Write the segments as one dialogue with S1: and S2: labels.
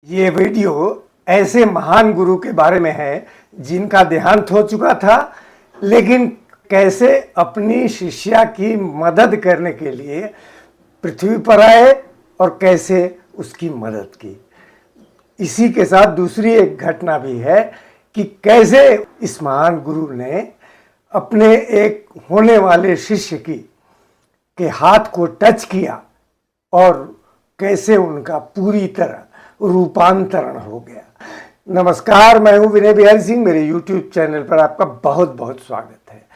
S1: ये वीडियो ऐसे महान गुरु के बारे में है जिनका देहांत हो चुका था, लेकिन कैसे अपनी शिष्या की मदद करने के लिए पृथ्वी पर आए और कैसे उसकी मदद की। इसी के साथ दूसरी एक घटना भी है कि कैसे इस महान गुरु ने अपने एक होने वाले शिष्य के हाथ को टच किया और कैसे उनका पूरी तरह रूपांतरण हो गया। नमस्कार, मैं हूं विनय बिहारी सिंह। मेरे YouTube चैनल पर आपका बहुत बहुत स्वागत है।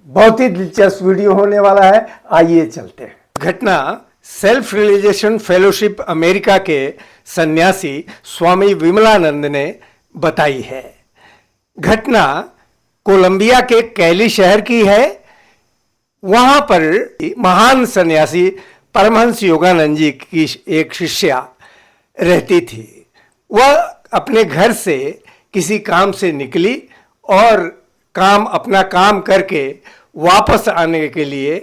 S1: बहुत ही दिलचस्प वीडियो होने वाला है, आइए चलते हैं। घटना सेल्फ रियलाइजेशन फेलोशिप अमेरिका के सन्यासी स्वामी विमलानंद ने बताई है। घटना कोलंबिया के कैली शहर की है। वहां पर महान सन्यासी परमहंस योगानंद जी की एक शिष्या रहती थी। वह अपने घर से किसी काम से निकली और अपना काम करके वापस आने के लिए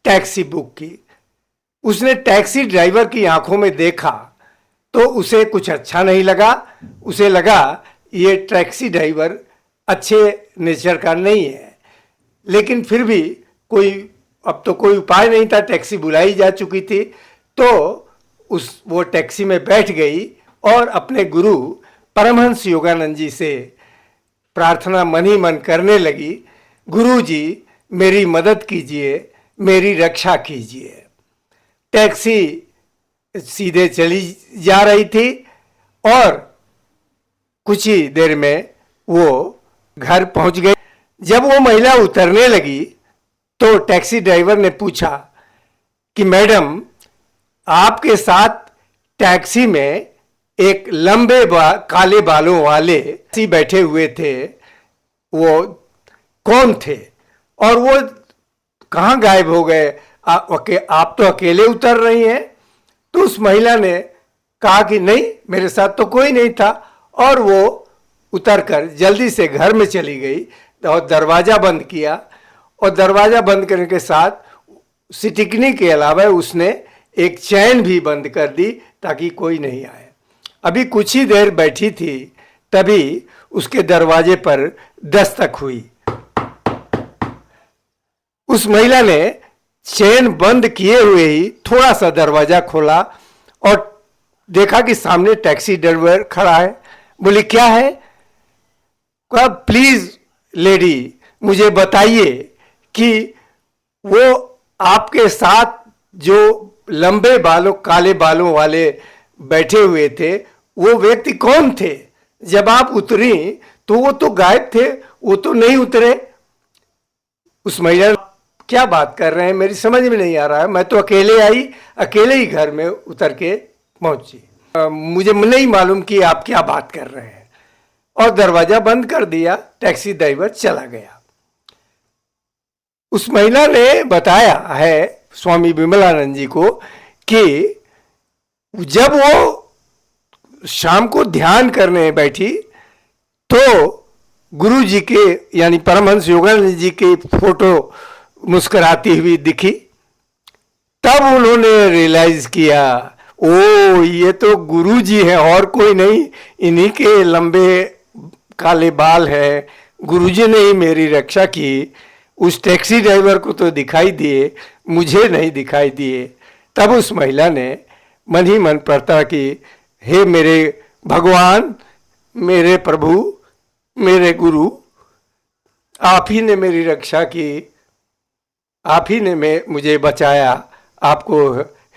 S1: टैक्सी बुक की। उसने टैक्सी ड्राइवर की आंखों में देखा तो उसे कुछ अच्छा नहीं लगा। उसे लगा ये टैक्सी ड्राइवर अच्छे नेचर का नहीं है, लेकिन फिर भी अब तो कोई उपाय नहीं था, टैक्सी बुलाई जा चुकी थी। तो वो टैक्सी में बैठ गई और अपने गुरु परमहंस योगानंद जी से प्रार्थना मन ही मन करने लगी, गुरु जी मेरी मदद कीजिए, मेरी रक्षा कीजिए। टैक्सी सीधे चली जा रही थी और कुछ ही देर में वो घर पहुंच गई। जब वो महिला उतरने लगी तो टैक्सी ड्राइवर ने पूछा कि मैडम, आपके साथ टैक्सी में एक लंबे काले बालों वाले बैठे हुए थे, वो कौन थे और वो कहाँ गायब हो गए? आप तो अकेले उतर रही हैं। तो उस महिला ने कहा कि नहीं, मेरे साथ तो कोई नहीं था, और वो उतरकर जल्दी से घर में चली गई और दरवाज़ा बंद किया। और दरवाज़ा बंद करने के साथ सिटिकनी के अलावा उसने एक चैन भी बंद कर दी ताकि कोई नहीं आए। अभी कुछ ही देर बैठी थी, तभी उसके दरवाजे पर दस्तक हुई। उस महिला ने चैन बंद किए हुए ही थोड़ा सा दरवाजा खोला और देखा कि सामने टैक्सी ड्राइवर खड़ा है। बोली क्या है? कहा प्लीज लेडी, मुझे बताइए कि वो आपके साथ जो लंबे बालों काले बालों वाले बैठे हुए थे, वो व्यक्ति कौन थे? जब आप उतरी तो वो तो गायब थे, वो तो नहीं उतरे। उस महिला क्या बात कर रहे हैं, मेरी समझ में नहीं आ रहा है, मैं तो अकेले आई, अकेले ही घर में उतर के पहुंची, मुझे नहीं मालूम कि आप क्या बात कर रहे हैं। और दरवाजा बंद कर दिया। टैक्सी ड्राइवर चला गया। उस महिला ने बताया है स्वामी विमलानंद जी को कि जब वो शाम को ध्यान करने बैठी तो गुरु जी के यानी परमहंस योगानंद जी की फोटो मुस्कुराती हुई दिखी। तब उन्होंने रियलाइज किया, ओ ये तो गुरु जी हैं और कोई नहीं, इन्हीं के लंबे काले बाल हैं। गुरु जी ने ही मेरी रक्षा की। उस टैक्सी ड्राइवर को तो दिखाई दिए, मुझे नहीं दिखाई दिए। तब उस महिला ने मन ही मन प्रार्थना की, हे मेरे भगवान, मेरे प्रभु, मेरे गुरु, आप ही ने मेरी रक्षा की, आप ही ने मुझे बचाया। आपको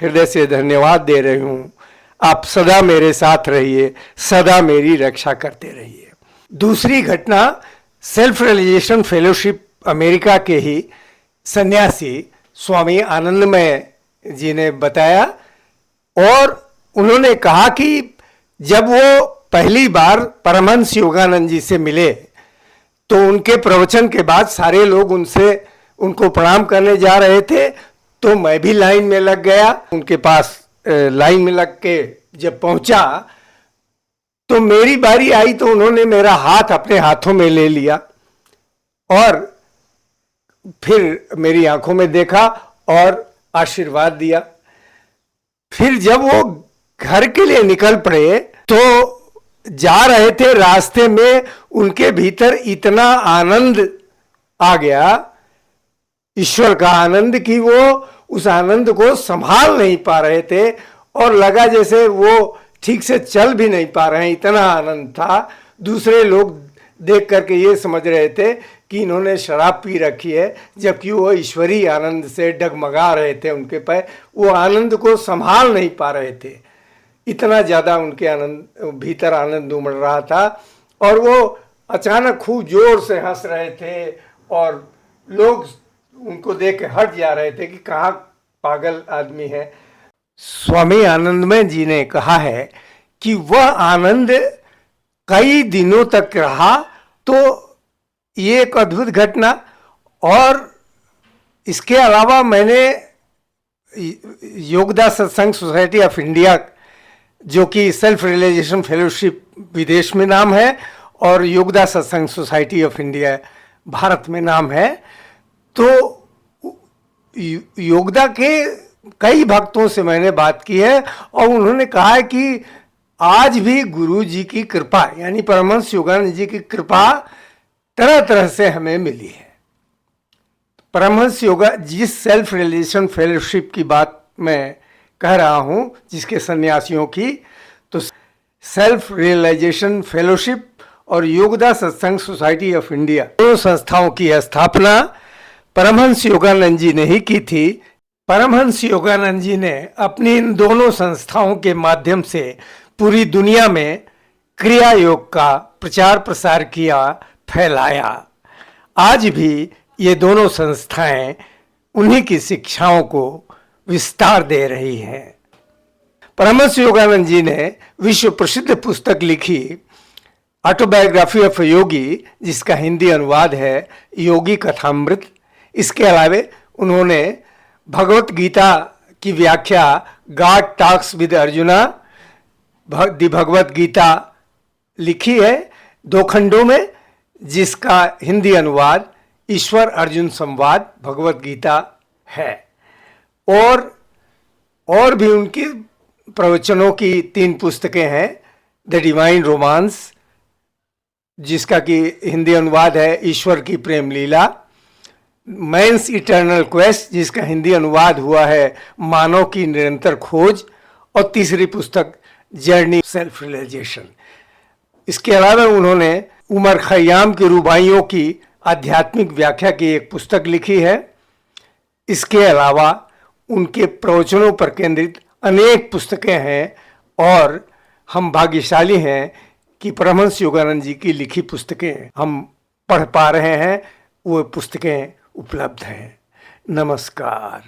S1: हृदय से धन्यवाद दे रही हूँ। आप सदा मेरे साथ रहिए, सदा मेरी रक्षा करते रहिए। दूसरी घटना सेल्फ रियलाइजेशन फेलोशिप अमेरिका के ही सन्यासी स्वामी आनंदमय जी ने बताया। और उन्होंने कहा कि जब वो पहली बार परमहंस योगानंद जी से मिले तो उनके प्रवचन के बाद सारे लोग उनको प्रणाम करने जा रहे थे, तो मैं भी लाइन में लग गया। उनके पास लाइन में लग के जब पहुंचा तो मेरी बारी आई तो उन्होंने मेरा हाथ अपने हाथों में ले लिया और फिर मेरी आंखों में देखा और आशीर्वाद दिया। फिर जब वो घर के लिए निकल पड़े तो जा रहे थे, रास्ते में उनके भीतर इतना आनंद आ गया, ईश्वर का आनंद, कि वो उस आनंद को संभाल नहीं पा रहे थे और लगा जैसे वो ठीक से चल भी नहीं पा रहे हैं, इतना आनंद था। दूसरे लोग देख करके ये समझ रहे थे कि इन्होंने शराब पी रखी है, जबकि वो ईश्वरीय आनंद से डगमगा रहे थे। उनके पैर वो आनंद को संभाल नहीं पा रहे थे, इतना ज़्यादा उनके आनंद भीतर आनंद उमड़ रहा था। और वो अचानक खूब जोर से हंस रहे थे और लोग उनको देख के हट जा रहे थे कि कहाँ पागल आदमी है। स्वामी आनंदमय जी ने कहा है कि वह आनंद कई दिनों तक रहा। तो ये एक अद्भुत घटना। और इसके अलावा मैंने योगदास सत्संग सोसाइटी ऑफ इंडिया, जो कि सेल्फ रियलाइजेशन फेलोशिप विदेश में नाम है और योगदास सत्संग सोसाइटी ऑफ इंडिया भारत में नाम है, तो योगदा के कई भक्तों से मैंने बात की है और उन्होंने कहा है कि आज भी गुरु जी की कृपा, यानी परमहंस योगानंद जी की कृपा तरह तरह से हमें मिली है। परमहंस योगा, जिस सेल्फ रियलाइजेशन फेलोशिप की बात मैं कह रहा हूँ, जिसके सन्यासियों की, तो सेल्फ रियलाइजेशन फेलोशिप और योगदास सत्संग सोसाइटी ऑफ इंडिया, दोनों संस्थाओं की स्थापना परमहंस योगानंद जी ने ही की थी। परमहंस योगानंद जी ने अपनी इन दोनों संस्थाओं के माध्यम से पूरी दुनिया में क्रिया योग का प्रचार प्रसार किया, फैलाया। आज भी ये दोनों संस्थाएं उन्हीं की शिक्षाओं को विस्तार दे रही हैं। परमहंस योगानंद जी ने विश्व प्रसिद्ध पुस्तक लिखी, ऑटोबायोग्राफी ऑफ योगी, जिसका हिंदी अनुवाद है योगी कथामृत। इसके अलावा उन्होंने भगवत गीता की व्याख्या गॉड टॉक्स विद अर्जुना, दी भगवत गीता लिखी है 2 खंडों में, जिसका हिंदी अनुवाद ईश्वर अर्जुन संवाद भगवत गीता है। और भी उनकी प्रवचनों की 3 पुस्तकें हैं, द डिवाइन रोमांस, जिसका कि हिंदी अनुवाद है ईश्वर की प्रेम लीला, मैंस इटर्नल क्वेस्ट, जिसका हिंदी अनुवाद हुआ है मानव की निरंतर खोज, और तीसरी पुस्तक जर्नी सेल्फ रियलाइजेशन। इसके अलावा उन्होंने उमर खयाम के रुबाइयों की आध्यात्मिक व्याख्या की एक पुस्तक लिखी है। इसके अलावा उनके प्रवचनों पर केंद्रित अनेक पुस्तकें हैं और हम भाग्यशाली हैं कि परमहंस योगानंद जी की लिखी पुस्तकें हम पढ़ पा रहे हैं, वो पुस्तकें उपलब्ध हैं। नमस्कार।